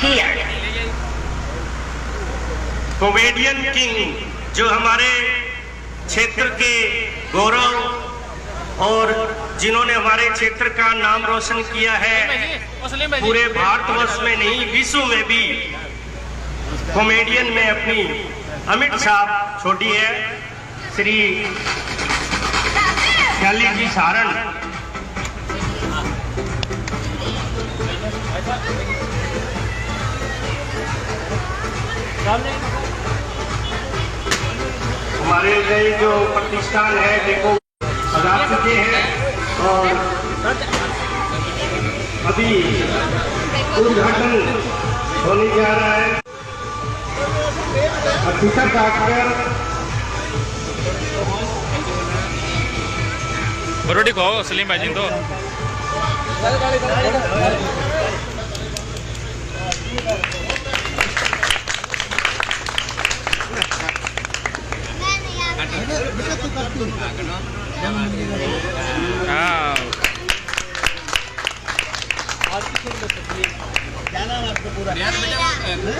here. Comedian king जो हमारे क्षेत्र के गौरव और जिन्होंने हमारे क्षेत्र का नाम रोशन किया है, पूरे भारतवर्ष में नहीं विश्व में भी कॉमेडियन में अपनी अमिट छाप छोड़ी है, श्री ख्याली जी सारण। हमारे लिए जो प्रतिष्ठान है देखो पधार चुके हैं और अभी उद्घाटन होने जा रहा है। अतिथि डॉक्टर बरोडी को सलीम भाई जी तो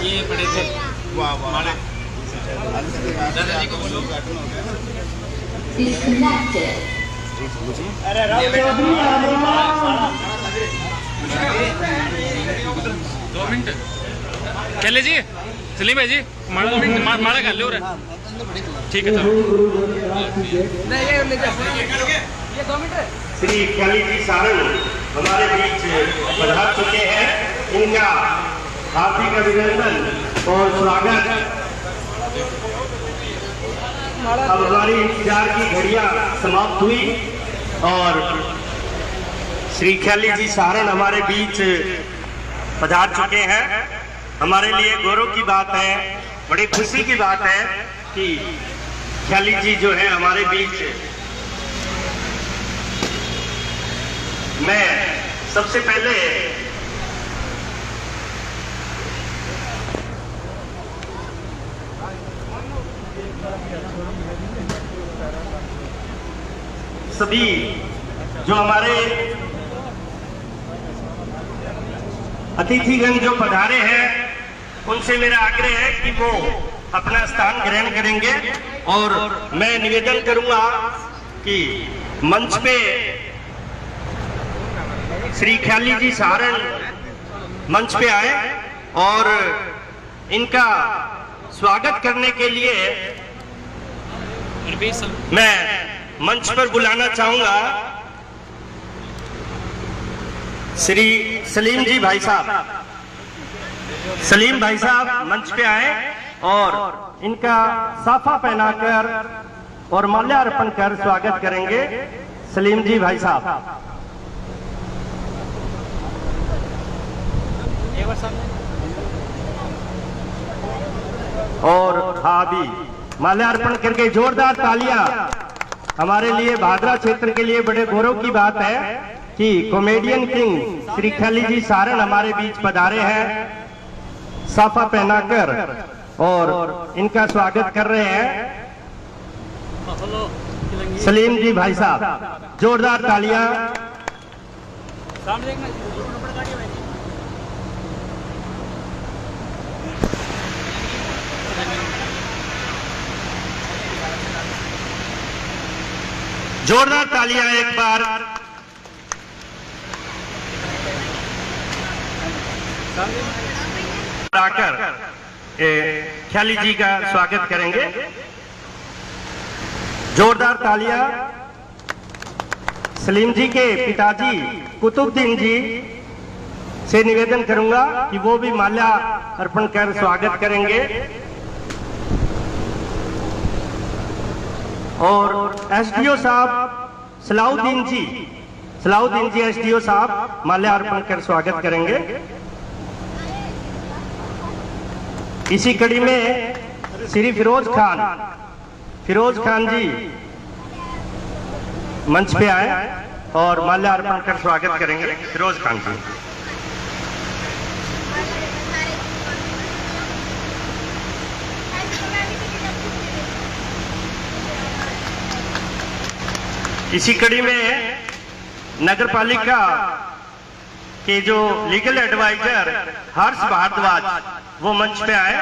ये पड़े थे। वाह वाह दादाजी को बोलो। दो मिनट चले जी सलीम भाई जी माड़ा कर लो ठीक है श्री ख्याली जी सारण हमारे बीच पधार चुके हैं। इनका हार्दिक अभिनंदन और स्वागत। अब हमारी इंतजार की घड़ियां समाप्त हुई और श्री ख्याली जी सारण हमारे बीच पधार चुके हैं। हमारे लिए गौरव की बात है, बड़ी खुशी की बात है कि ख्याली जी जो है हमारे बीच। मैं सबसे पहले सभी जो हमारे अतिथिगण जो पधारे हैं उनसे मेरा आग्रह है कि वो अपना स्थान ग्रहण करेंगे और मैं निवेदन करूंगा कि मंच पे श्री ख्याली जी सारण मंच पे आए और इनका स्वागत करने के लिए मैं मंच पर बुलाना चाहूंगा श्री सलीम जी भाई साहब। सलीम भाई साहब मंच पे आए और इनका साफा पहनाकर और माल्यार्पण कर स्वागत करेंगे। सलीम जी भाई साहब और भाभी माल्यार्पण करके जोरदार तालियां। हमारे लिए भादरा क्षेत्र के लिए बड़े गौरव की बात है कि कॉमेडियन किंग श्री ख्याली जी सारण हमारे बीच पधारे हैं साफा पहनाकर और इनका स्वागत कर रहे हैं सलीम जी भाई साहब। जोरदार तालियां। जोरदार तालियां एक बार। आकर ख्याली जी का स्वागत करेंगे। जोरदार तालियां। सलीम जी के पिताजी कुतुबुद्दीन जी से निवेदन करूंगा कि वो भी माल्या अर्पण कर स्वागत करेंगे और एसडीओ साहब सलाउद्दीन जी एसडीओ साहब माल्यार्पण कर स्वागत करेंगे। इसी कड़ी में श्री फिरोज खान जी मंच पे आए और माल्यार्पण कर स्वागत करेंगे। फिरोज खान जी। इसी कड़ी में नगर पालिका के जो लीगल एडवाइजर हर्ष भारद्वाज वो मंच पे आए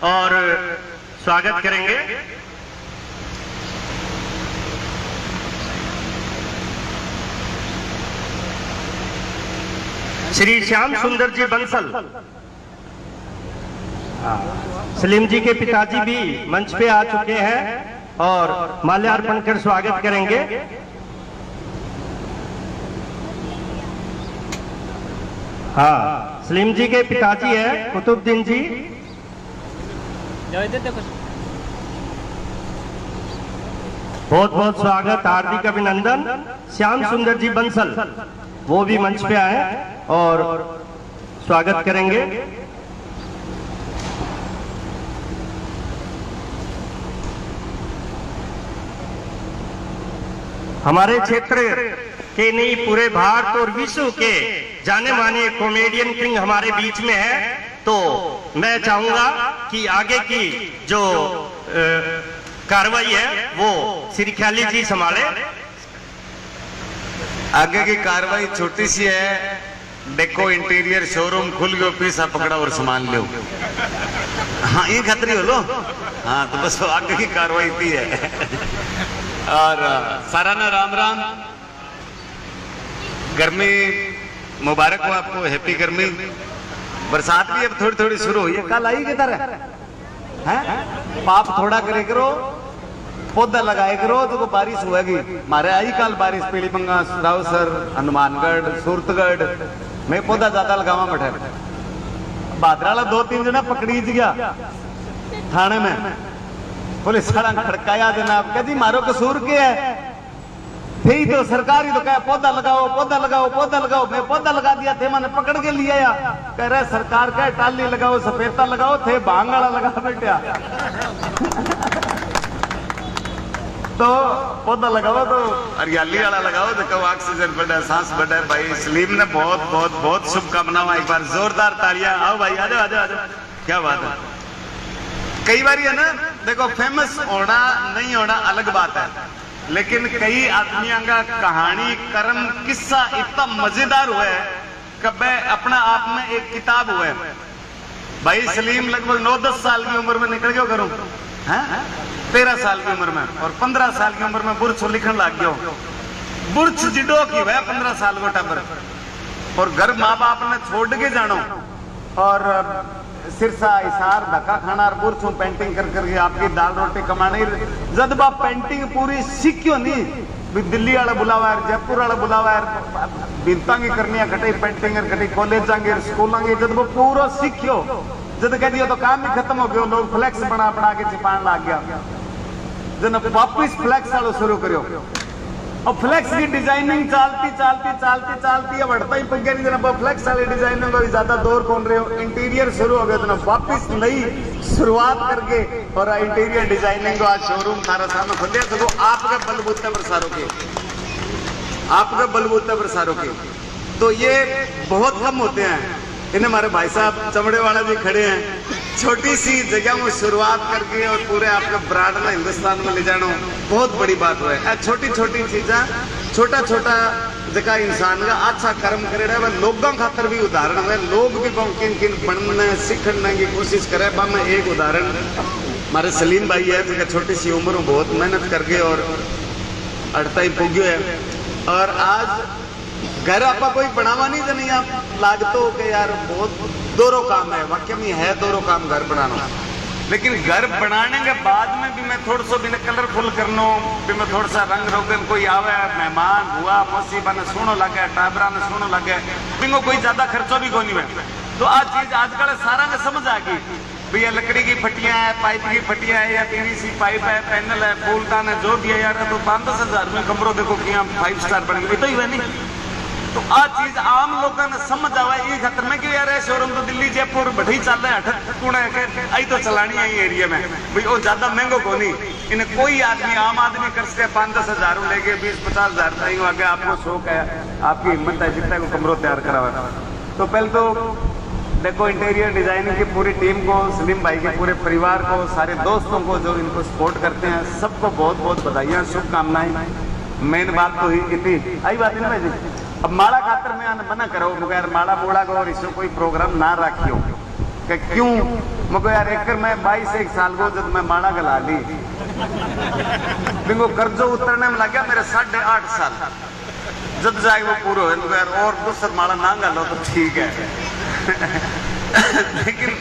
और स्वागत करेंगे। श्री श्याम सुंदर जी बंसल, सलीम जी के पिताजी भी मंच पे आ चुके हैं और माल्यार्पण कर स्वागत करेंगे। हाँ, सलीम जी के पिताजी है कुतुबुद्दीन जी। बहुत बहुत स्वागत, हार्दिक अभिनंदन। श्याम सुंदर जी बंसल वो भी मंच पे आए और स्वागत करेंगे। हमारे क्षेत्र के नहीं पूरे भारत और विश्व के जाने माने कॉमेडियन किंग हमारे बीच में है, तो मैं चाहूंगा कि आगे की जो कार्रवाई है वो श्री ख्याली जी संभाले। आगे की कार्रवाई छोटी सी है। देखो इंटीरियर शोरूम खुल गयो, पीसा पकड़ा और सामान लो। हाँ ये खतरी हो लो। हाँ तो बस आगे की कार्रवाई थी है। और सारा ना राम राम, गर्मी मुबारक हो आपको, हैप्पी गर्मी। बरसात भी अब थोड़ी थोड़ी शुरू हुई है। कल आई किधर है? पाप थोड़ा करे करो, पौधा लगाए करो तो बारिश होगी। मारे आई कल बारिश पीलीबंगा, रावसर, हनुमानगढ़, सूरतगढ़ में पौधा ज्यादा लगावा बैठे। भादराला 2-3 जना पकड़ी गया थाने में, पुलिस वाला खड़काया देना कदी मारो कसूर के है थे तो सरकारी तो कहे पौधा लगाओ पौधा लगाओ पौधा लगाओ। मैं पौधा लगा दिया थे, मैंने पकड़ के लिया या कह रहे सरकार का टाली लगाओ सफेदा लगाओ, थे भांग वाला लगा बैठा। तो पौधा लगाओ तो हरियाली वाला लगाओ तो कहो ऑक्सीजन बढ़े, सांस बढ़े। भाई सलीम ने बहुत बहुत बहुत शुभकामनाएं। एक बार जोरदार तालियां। आओ भाई आ जाओ आ जाओ आ जाओ। क्या बात है। कई बार है ना, देखो फेमस होना नहीं होना अलग बात है, लेकिन कई आदमियों का कहानी कर्म किस्सा इतना मजेदार हुआ है कि मैं अपना आप में एक किताब हुआ है। भाई सलीम लगभग 9-10 साल की उम्र में निकल गयो घरों, 13 साल की उम्र में, और 15 साल की उम्र में बुर्छ लिखन लग गयो। बुर्छ जिडो की वह 15 साल को टबर, और घर माँ बाप ने छोड़ के जानो और सिरसा हिसार धक्का खाना और बुर्छों पेंटिंग कर करके आपकी दाल रोटी कमाने। जब बाप पेंटिंग पूरी सीखियो नहीं, भी दिल्ली वाला बुलावा है, जयपुर वाला बुलावा है, बिनतांगी करनी कटे पेंटिंग कटे कॉलेज जाएंगे स्कूल आएंगे। जब वो पूरा सीखियो, जब कह दियो तो काम ही खत्म हो गया, लोग फ्लैक्स बना बना के चिपान लग गया। जब वापिस फ्लैक्स वालों शुरू करो और फ्लैक्स की डिजाइनिंग चलती चलती चलती चलती अब बढ़ता ही पक्के नहीं। जना फ्लैक्स वाली डिजाइनिंग को ज्यादा दौर कौन रहे हो, इंटीरियर शुरू हो गया तो वापिस नई शुरुआत करके और इंटीरियर डिजाइनिंग को आज शोरूम सारा सामने खुल गया। तो आपका बलबूते प्रसारों के, आपका बलबूते प्रसारों के तो ये बहुत कम होते हैं। इन्हें हमारे भाई साहब चमड़े वाला भी खड़े हैं। छोटी सी जगह में शुरुआत करके और पूरे आपका ब्रांड में हिंदुस्तान में ले जाना बहुत बड़ी बात है। छोटी छोटी चीजा छोटा छोटा जगह इंसान का अच्छा कर्म करे वह लोगों खातर भी उदाहरण है। लोग भी किन किन बनने सीखने की कोशिश करे। मैं एक उदाहरण हमारे सलीम भाई है जो छोटी सी उम्र में बहुत मेहनत करके और अड़ता ही पुग्यो है। और आज घर आपका कोई बनावा नहीं तो नहीं आप लागतो के यार बहुत दोनों काम है, वाक्य में है दोनों काम घर बनाना। लेकिन घर बनाने के बाद में भी मैं थोड़ा सा भी कलरफुल करना, भी मैं थोड़ा सा रंग रोगन कोई आवे मेहमान हुआ मुसीबा ने सुनो लगे टाबरा ने सुनो लगे बिंगो कोई ज्यादा खर्चो भी कोई नहीं। तो आज चीज आजकल सारा ने समझ आ गई भैया लकड़ी की फटियां है, पाइप की फटियां है या पीवीसी पाइप है, पैनल है, फूलदान है, जो भी है यार। तो 5-10 हजार में कमरों देखो कि 5 स्टार बन गए तो ही हुआ नहीं। तो आ चीज आम लोगों ने समझ आवा ये खतर में कि यार शोरूम तो दिल्ली जयपुर बढ़ी चल रहा है, 8 आई तो चलानी है एरिया में भाई वो ज्यादा महंगो को नहीं। इन्हें कोई आदमी आम आदमी कर सकते 5-10 हजार लेके 20-50 हजार तक आगे। आपको शौक है, आपकी हिम्मत है, जितना को कमरों तैयार करा हुआ। तो पहले तो देखो इंटीरियर डिजाइनिंग की पूरी टीम को, सलीम भाई के पूरे परिवार को, सारे दोस्तों को जो इनको सपोर्ट करते हैं सबको बहुत बहुत बधाइयाँ, शुभकामनाएं। मेन बात तो ही इतनी आई बात है ना भाई जी, अब माला खातर मैं मना करो यार माला मोड़ा को और इसको कोई प्रोग्राम ना रखियो कि क्यों मगर यार एक मैं 22 साल को जब मैं माला गला ली बिंगो कर्जो उतरने में लग गया मेरे 8.5 साल जब जाए वो पूरा हो यार और दूसरा माला ना गलो तो ठीक है लेकिन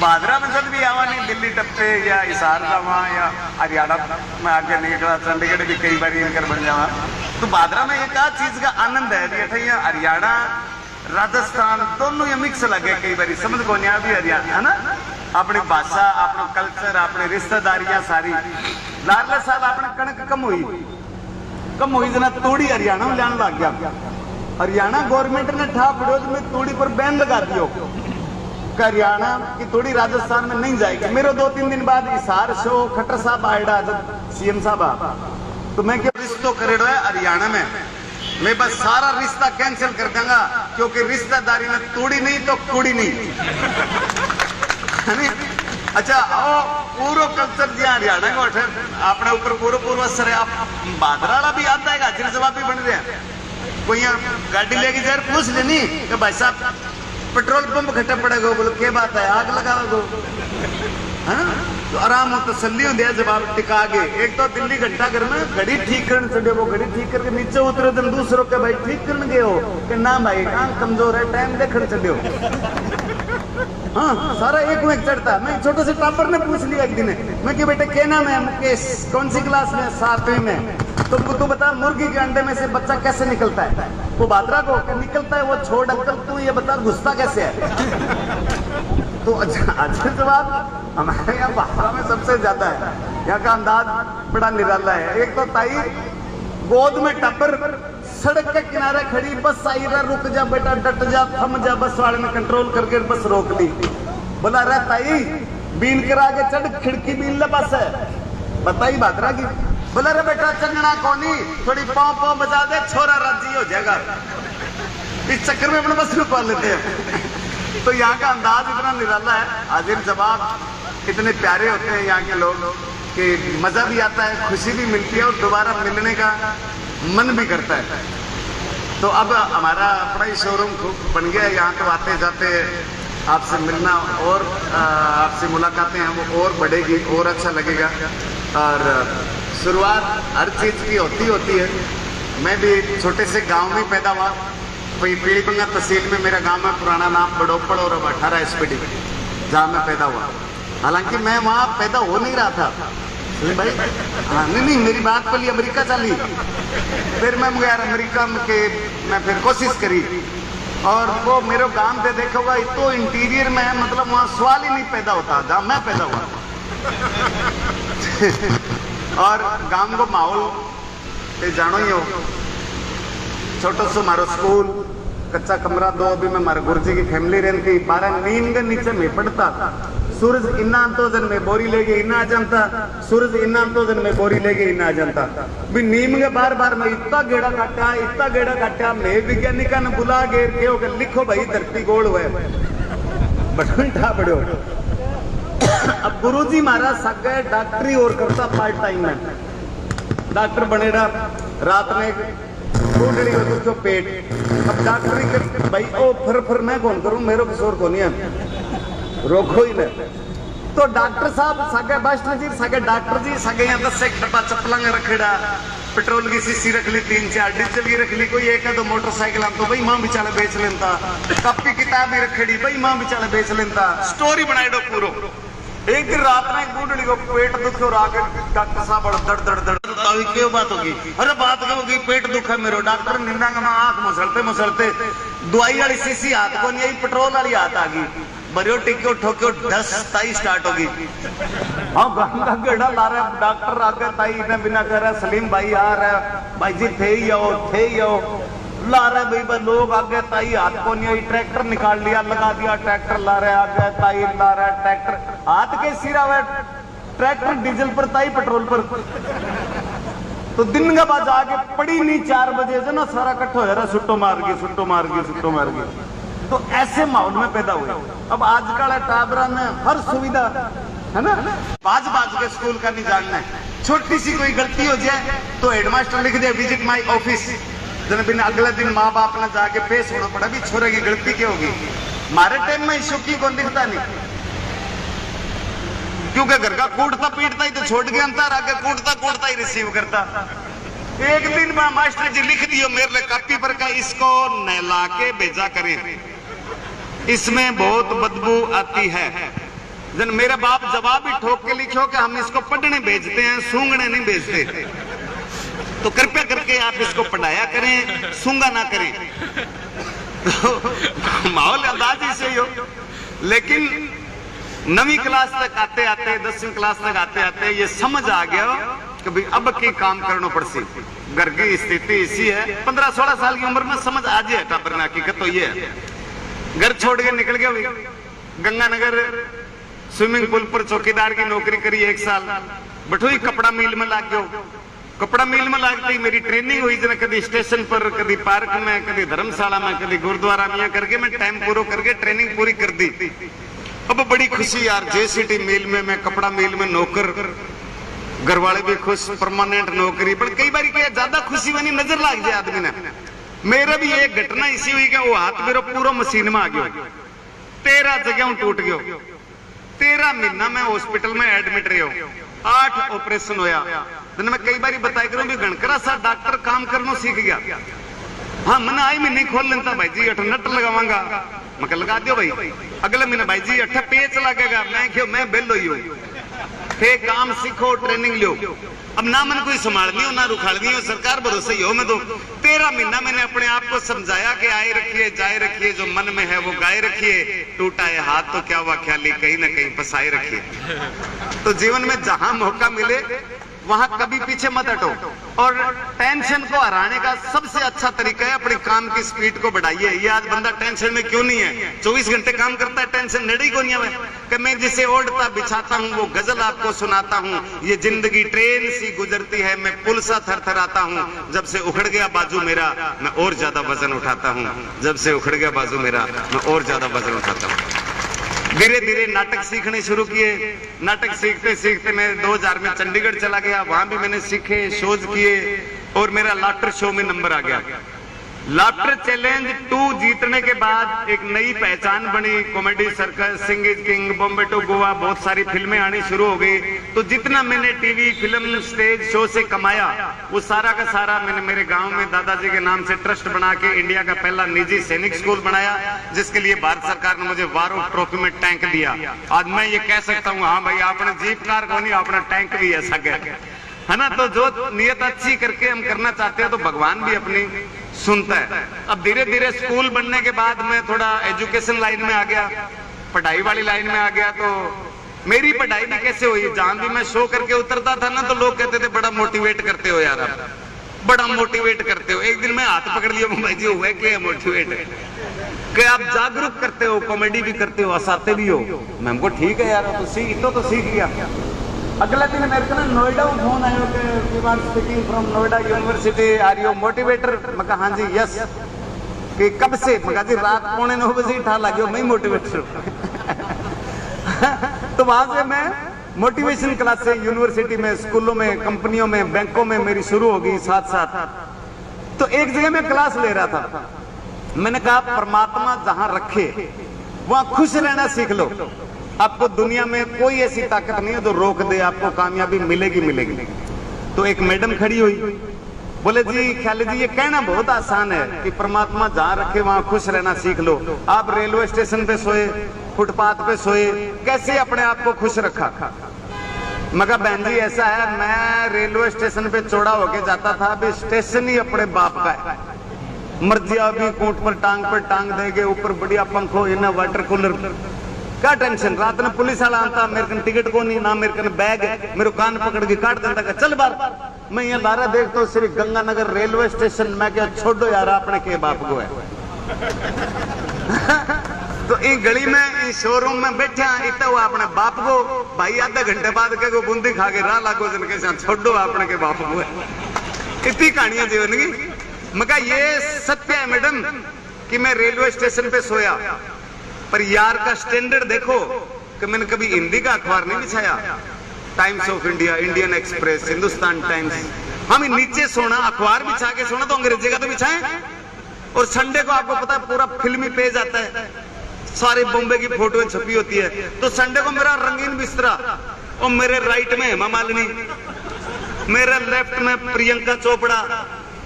बादरा में जब भी आवा नहीं दिल्ली टप्पे या हिसार जावा या हरियाणा में आगे निकला चंडीगढ़ भी कई बार इनकर बन जावा तो बादरा में एक चीज का आनंद है हरियाणा राजस्थान दोनों ये मिक्स लगे कई बार समझ को नहीं भी हरियाणा है ना अपनी भाषा अपना कल्चर अपनी रिश्तेदारियां सारी लारले साहब अपने कणक कम हुई जना तोड़ी हरियाणा में लाने लग गया हरियाणा गवर्नमेंट ने ठा विरोध में तोड़ी पर बैन लगा दियो हरियाणा की तोड़ी राजस्थान में नहीं जाएगी मेरे 2-3 दिन बाद हिसार शो खट्टर साहब आएगा जब सीएम साहब तो मैं क्या रिश्तों करेडो है हरियाणा में मैं बस सारा रिश्ता कैंसिल कर दूंगा क्योंकि रिश्तेदारी में तोड़ी नहीं तो कुड़ी नहीं है अच्छा आओ पूरा कल्चर जी हरियाणा को अपने ऊपर पूरा असर है आप बादराला भी आता है हाजिर जवाब भी बन रहे हैं कोई गाड़ी लेके जाए पूछ लेनी कि भाई साहब पेट्रोल पंप घटा पड़ेगा बोलो क्या बात है आग लगाओ है ना तो आराम हो तसल्ली हो जवाब टिका के एक तो दिल्ली घंटा घर में घड़ी ठीक करने चढ़े वो घड़ी ठीक करके नीचे उतरे दिन दूसरों के भाई ठीक करने गए हो कि ना भाई कहाँ कमजोर है टाइम देखने चढ़े हो हाँ सारा एक में चढ़ता मैं छोटे से टॉपर ने पूछ लिया एक दिन मैं कि बेटे क्या नाम है मुकेश कौन सी क्लास में 7वीं में तुमको तू बता मुर्गी के अंडे में से बच्चा कैसे निकलता है वो बादरा को निकलता है वो छोड़ अंकल तू ये बता घुसता कैसे है तो अच्छा जवाब हमारे यहाँ बादरा में सबसे ज्यादा है यहाँ का अंदाज बड़ा निराला है एक तो ताई गोद में टप्पर सड़क के किनारे खड़ी बस आई रहा रुक जा बेटा डट जा थम जा बस वाले ने कंट्रोल करके बस रोक ली बोला रे ताई बीन करा के चढ़ खिड़की बीन ले बस है बताई बादरा की बोला रे बेटा चंगना कोनी थोड़ी पाँव पाँव बजा दे छोरा राजी हो जाएगा इस चक्कर में अपने बस रुकवा लेते हैं तो यहाँ का अंदाज इतना निराला है हाजिर जवाब इतने प्यारे होते हैं यहाँ के लोग कि मजा भी आता है खुशी भी मिलती है और दोबारा मिलने का मन भी करता है तो अब हमारा अपना ही शोरूम बन गया यहाँ तो आते जाते आपसे मिलना और आपसे मुलाकातें हैं वो और बढ़ेगी और अच्छा लगेगा और शुरुआत हर चीज़ की होती है मैं भी छोटे से गांव में पैदा हुआ पीड़ीबंगा तहसील में मेरा गांव में पुराना नाम बड़ोपड़ और अब 18 SPD जहाँ मैं पैदा हुआ हालांकि मैं वहाँ पैदा हो नहीं रहा था भाई हाँ नहीं मेरी बात पहले अमेरिका चली फिर मैं यार अमेरिका में के मैं फिर कोशिश करी और वो मेरे गांव पे देखोगा तो इंटीरियर में है मतलब वहाँ सवाल ही नहीं पैदा होता जहाँ मैं पैदा हुआ और गांव को माहौल जानो ही हो छोटो सो मारो स्कूल कच्चा कमरा 2 अभी मैं मारे गुरुजी की फैमिली रहती 12 नींद के नीचे में पड़ता सूरज इन्ना तो जन में बोरी लेके इन्ना आ जाता सूरज इन्ना तो जन में बोरी लेके इन्ना आ जाता भी नीम के बार मैं इतना गेड़ा काटा मैं वैज्ञानिका ने बुला घेर के हो लिखो भाई धरती गोल हुए बठा पड़ो अब गुरुजी महाराज सके डॉक्टरी और करता पार्ट टाइम में डॉक्टर बनेगा रात में जो पेट अब डॉक्टरी के भाई ओ फिर मैं कौन करूं मेरे किशोर को नहीं रोको ही नहीं तो डॉक्टर साहब सगे मास्टर जी सगे डॉक्टर जी सगे यहाँ 10 डब्बा चप्पल रखेड़ा पेट्रोल की शीशी रख ली 3-4 डीजल की रख ली कोई एक है तो मोटरसाइकिल तो भाई मां बिचाले बेच लेता कॉपी किताब भी रखेड़ी भाई मां बिचाले बेच लेता स्टोरी बनाए दो पूरो एक दिन रात में बूढ़ी को पेट दुखे और आके डॉक्टर साहब दड़ क्यों बात होगी अरे बात क्या होगी पेट दुखा मेरे डॉक्टर निंदा आंख मसलते दवाई वाली शीशी हाथ को नहीं आई पेट्रोल वाली हाथ आ गई बरियो टिक्यो ठोक्यो 10 ताई स्टार्ट होगी हाँ गंगा गेड़ा ला रहा डॉक्टर आके ताई ने बिना कह रहा सलीम भाई आ रहा भाई जी थे ही आओ ला रहा भाई लोग आगे ताई हाथ को नहीं आई ट्रैक्टर निकाल लिया लगा दिया ट्रैक्टर ला रहे आगे ताई ला रहा ट्रैक्टर हाथ के सिरा हुआ ट्रैक्टर डीजल पर ताई पेट्रोल पर तो दिन का बाद आगे पड़ी नहीं 4 बजे से ना सारा इकट्ठा हो रहा सुट्टो मार गई तो ऐसे माहौल में पैदा हुए अब आजकल टाबरा में हर सुविधा है ना बाज के स्कूल का नहीं जानना है छोटी सी कोई गलती हो जाए तो हेडमास्टर लिख दे विजिट माय ऑफिस जन बिन अगले दिन माँ बाप ने जाके पेश होना पड़ा भी छोरे की गलती क्या होगी। हमारे टाइम में इशू की कौन दिखता नहीं, क्योंकि घर का कूटता पीटता ही तो छोड़ के अंतर आगे कूटता कूटता ही रिसीव करता। एक दिन में मास्टर जी लिख दियो मेरे लिए कॉपी पर का, इसको नहला के भेजा करें, इसमें बहुत बदबू आती है। जन मेरे बाप जवाब ही ठोक के लिखो कि हम इसको पढ़ने भेजते हैं, सूंघने नहीं भेजते, तो कृपया करके आप इसको पढ़ाया करें, सूंगा ना करें। तो माहौल अंदाज ही से हो। लेकिन 9वीं क्लास तक आते आते 10वीं क्लास तक आते आते ये समझ आ गया कि भाई अब की काम करना पड़सी, घर की स्थिति इसी है। 15-16 साल की उम्र में समझ आ जाए टापर में हकीकत तो ये है। घर छोड़ के निकल गया भाई, गंगानगर स्विमिंग पूल पर चौकीदार की नौकरी करी 1 साल, बठोई कपड़ा मिल में लाग गयो। कपड़ा मिल में लागती मेरी ट्रेनिंग हुई जना, कभी स्टेशन पर, कभी पार्क में, कभी धर्मशाला में, कभी गुरुद्वारा में करके मैं टाइम पूरा करके ट्रेनिंग पूरी कर दी। अब बड़ी खुशी यार, जेसीटी मिल में मैं कपड़ा मिल में नौकर, घर वाले भी खुश, परमानेंट नौकरी। पर कई बार क्या ज्यादा खुशी बनी नजर लाग जाए आदमी ने। मेरा भी एक घटना इसी हुई कि वो हाथ मेरा पूरा मशीन में आ गया, 13 जगह टूट गयो, 13 महीना में हॉस्पिटल में एडमिट रहो, 8 ऑपरेशन होया। तो मैं कई बार बताया करूं भी गणकरा सा डॉक्टर काम करना सीख गया। हाँ मैंने आई महीने खोल लेता भाई जी 8 नट लगावांगा, मैं लगा दियो भाई। अगले महीने भाई जी 8 पेच लगेगा, मैं क्यों मैं बेल हो फे काम सीखो, ट्रेनिंग लो। अब ना मन कोई संभालनी हो ना रुखालनी हो, सरकार भरोसे ही हो। मैं तो 13 महीना मैंने अपने आप को समझाया कि आए रखिए जाए रखिए, जो मन में है वो गाए रखिए, टूटा है हाथ तो क्या हुआ ख्याली, कहीं ना कहीं फंसाए रखिए। तो जीवन में जहां मौका मिले वहां कभी पीछे मत हटो। और टेंशन को हराने का सबसे अच्छा तरीका है अपने काम की स्पीड को बढ़ाइए। ये आज बंदा टेंशन में क्यों नहीं है, 24 घंटे काम करता है, टेंशन नड़ी को नहीं है कि मैं जिसे ओढ़ता बिछाता हूँ वो गजल आपको सुनाता हूँ। ये जिंदगी ट्रेन सी गुजरती है, मैं पुल सा थरथराता हूँ। जब से उखड़ गया बाजू मेरा मैं और ज्यादा वजन उठाता हूँ, जब से उखड़ गया बाजू मेरा मैं और ज्यादा वजन उठाता हूँ। धीरे धीरे नाटक सीखने शुरू किए। नाटक सीखते सीखते मैं 2000 में चंडीगढ़ चला गया, वहां भी मैंने सीखे, शोज किए और मेरा लाफ्टर शो में नंबर आ गया। लाफ्टर चैलेंज 2 जीतने के बाद एक नई पहचान बनी, comedy circus, sing is king, Bombay to Goa, बहुत सारी फिल्में आनी शुरू हो गई। तो जितना मैंने टीवी, फिल्म, स्टेज शो से कमाया वो सारा का सारा मैंने मेरे गांव में दादाजी के नाम से ट्रस्ट बना के इंडिया का पहला निजी सैनिक स्कूल बनाया, जिसके लिए भारत सरकार ने मुझे वार ऑफ ट्रॉफी में टैंक दिया। आज मैं ये कह सकता हूँ हाँ भाई आपने जीप कार को नहीं, आपने टैंक भी ऐसा है ना। तो जो नियत अच्छी करके हम करना चाहते हैं तो भगवान भी अपनी सुनता है। अब धीरे धीरे स्कूल बनने के बाद मैं थोड़ा एजुकेशन लाइन में आ गया, पढ़ाई वाली लाइन में आ गया। तो मेरी पढ़ाई भी कैसे हुई, जहां भी मैं शो करके उतरता था ना तो लोग कहते थे बड़ा मोटिवेट करते हो यार, आप बड़ा मोटिवेट करते हो। एक दिन मैं हाथ पकड़ लिया, भाई जी हुआ क्या मोटिवेट कि आप जागरूक करते हो, कॉमेडी भी करते हो, हंसाते भी हो। मैं हमको ठीक है यार, तो सीख गया। अगला दिन मेरे को ना नोएडा में फोन आयो कि we are speaking from Noida university, are you motivator? मैं कहा हाँ जी यस। कि कब से? मैं कहा जी रात 9:45 बजे ठा लगे मैं मोटिवेटर हूँ। तो वहां से मैं मोटिवेशन क्लास से यूनिवर्सिटी में, स्कूलों में, कंपनियों में, बैंकों में मेरी शुरू हो गई साथ साथ। तो एक जगह मैं क्लास ले रहा था, मैंने कहा परमात्मा जहां रखे वहां खुश रहना सीख लो। आपको दुनिया में कोई ऐसी ताकत नहीं है जो रोक दे, आपको कामयाबी मिलेगी मिलेगी। तो एक मैडम खड़ी हुई, बोले जी ख्याली जी ये कहना बहुत आसान है कि परमात्मा जहां रखे वहां खुश रहना सीख लो। आप रेलवे स्टेशन पे सोए, फुटपाथ पे सोए, कैसे अपने आप को खुश रखा? मैं कहा बहन जी ऐसा है, मैं रेलवे स्टेशन पे चौड़ा होके जाता था, अभी स्टेशन ही अपने बाप का है। मर्जी अभी कोट पर टांग देंगे, ऊपर बढ़िया पंखो, इन्हें वाटर कूलर, क्या टेंशन। रात में पुलिस वाला आता, मेरे कन टिकट को नहीं ना, मेरे कन बैग है, मेरे कान पकड़ के काट देता, चल बार। मैं यहाँ बारह देखता हूँ श्री गंगानगर रेलवे स्टेशन, मैं क्या छोड़ो यार अपने के बाप को है। तो इस गली में इस शोरूम में बैठा इतना हुआ अपने बाप को, भाई आधे घंटे बाद के बूंदी खा के राह लागो जन के छोड़ो अपने के बाप को है। इतनी कहानियां जीवन की। मैं कहा ये सत्य है मैडम कि मैं रेलवे स्टेशन पे सोया, पर यार का स्टैंडर्ड देखो कि मैंने कभी हिंदी का अखबार नहीं बिछाया। Times of India, Indian express, Hindustan times, हम नीचे सोना, अखबार बिछा के सोना तो अंग्रेजी का तो बिछाएं। और संडे को आपको पता है पूरा फिल्मी पेज आता है, सारे बॉम्बे की फोटो छपी होती है। तो संडे को मेरा रंगीन बिस्तरा, और मेरे राइट में हेमा मालिनी, मेरे लेफ्ट में प्रियंका चोपड़ा।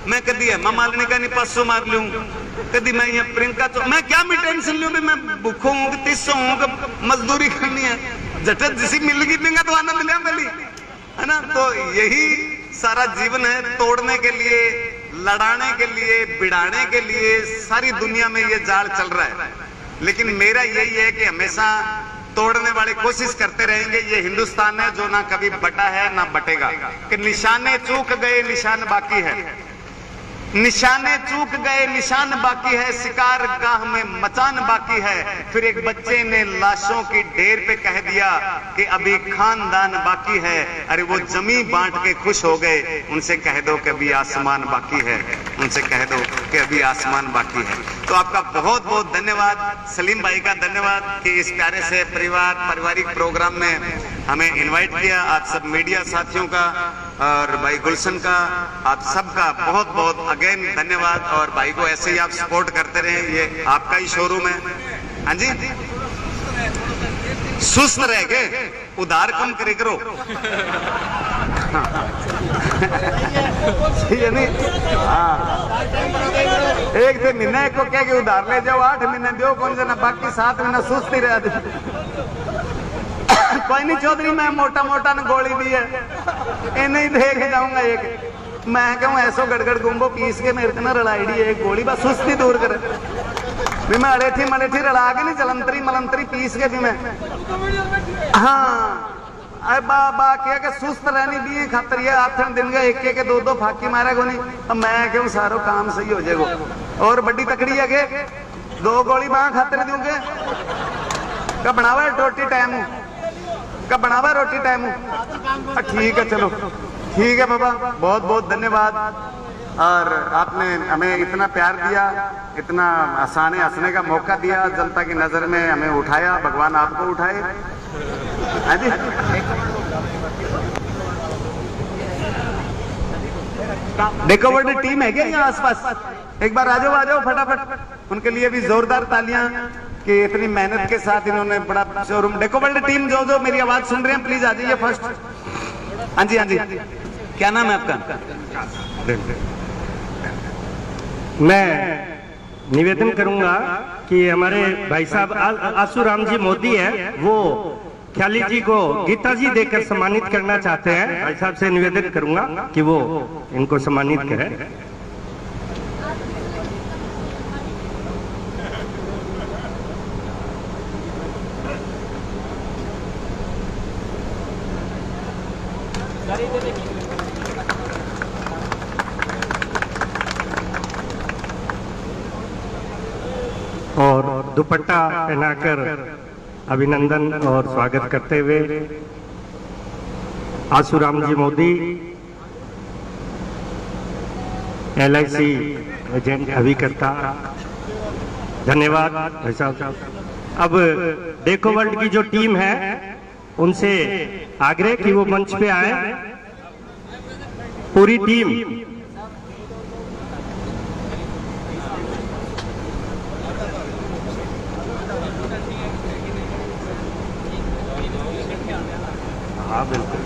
मैं कदी हेमा मालिनी का नहीं पासो मार लूं, कदी मैं ये प्रियंका चोपड़ा। मैं क्या मैं टेंशन लूं भी मैं भूखों हूं कि 300 हूं कि मजदूरी करनी है। झटक जिसी मिल गई पिंगा तो आनंद लिया मिली, है ना। तो यही सारा जीवन है, तोड़ने के लिए, लड़ाने के लिए, बिड़ाने के लिए सारी दुनिया में ये जाल चल रहा है। लेकिन मेरा यही है कि हमेशा तोड़ने वाले कोशिश करते रहेंगे। ये हिंदुस्तान है जो ना कभी बटा है ना बटेगा, कि निशाने चूक गए निशान बाकी है, निशाने चूक गए निशान बाकी है, शिकार गाह में मचान बाकी है। फिर एक बच्चे ने लाशों की ढेर पे कह दिया कि अभी खानदान बाकी है। अरे वो जमी बांट के खुश हो गए, उनसे कह दो कि अभी आसमान बाकी है, उनसे कह दो कि अभी आसमान बाकी है। तो आपका बहुत बहुत धन्यवाद, सलीम भाई का धन्यवाद कि इस प्यारे से पारिवारिक प्रोग्राम में हमें इनवाइट किया। आप सब मीडिया साथियों का और भाई गुलशन का, आप सबका बहुत बहुत अगेन धन्यवाद। और भाई को ऐसे ही आप सपोर्ट करते रहें, ये आपका ही शोरूम है। हाँ जी, सुस्त रह गए, उधार कम करे करो। एक दिन महीने को क्या कि उधार ले जाओ, 8 महीने दो कौन से ना, बाकी 7 महीना सुस्त ही रह दे। कोई नहीं चौधरी, मैं मोटा मोटा ने गोली दी है, इन्हें ही दे के जाऊंगा एक। मैं कहूँ ऐसो गड़गड़ गुम्बो पीस के मेरे को ना रड़ाईडी एक गोली, बस सुस्ती दूर करे भी। मैं अड़ेठी मलेठी रड़ा के नहीं, जलंतरी मलंतरी पीस के भी मैं, हाँ अरे बा क्या सुस्त रहनी दिए खातर ये 8 दिन का एक के 2 फाकी मारे को नहीं। अब मैं कहूँ सारो काम सही हो जाएगा। और बड़ी तकड़ी है के 2 गोली बाह खातर दूंगे, कब बनावा रोटी टाइम, कब बनावा रोटी टाइम। ठीक है, चलो ठीक है बाबा, बहुत बहुत धन्यवाद। और आपने हमें इतना प्यार दिया, इतना हंसने का मौका दिया, जनता की नजर में हमें उठाया, भगवान आपको उठाए। हाँ जी, देखो बड़ी टीम है क्या यहाँ आसपास, एक बार आ जाओ फटाफट। उनके लिए भी जोरदार तालियां कि इतनी मेहनत के साथ इन्होंने बड़ा शोरूम। देखो बड़ी टीम जो मेरी आवाज सुन रहे हैं प्लीज आ जाइए फर्स्ट। हाँ जी, हाँ जी, क्या नाम है आपका? मैं निवेदन करूंगा कि हमारे भाई साहब आसूराम जी मोदी है, वो ख्याली जी को गीता जी देकर सम्मानित करना चाहते हैं। भाई साहब से निवेदन करूंगा कि वो इनको सम्मानित करें। और दुपट्टा पहनाकर अभिनंदन और स्वागत करते हुए आसूराम जी मोदी, LIC एजेंट अभिकर्ता, धन्यवाद भाई साहब। अब डेको वर्ल्ड की जो टीम है उनसे आग्रह कि वो मंच पे आए, पूरी टीम। हाँ बिल्कुल।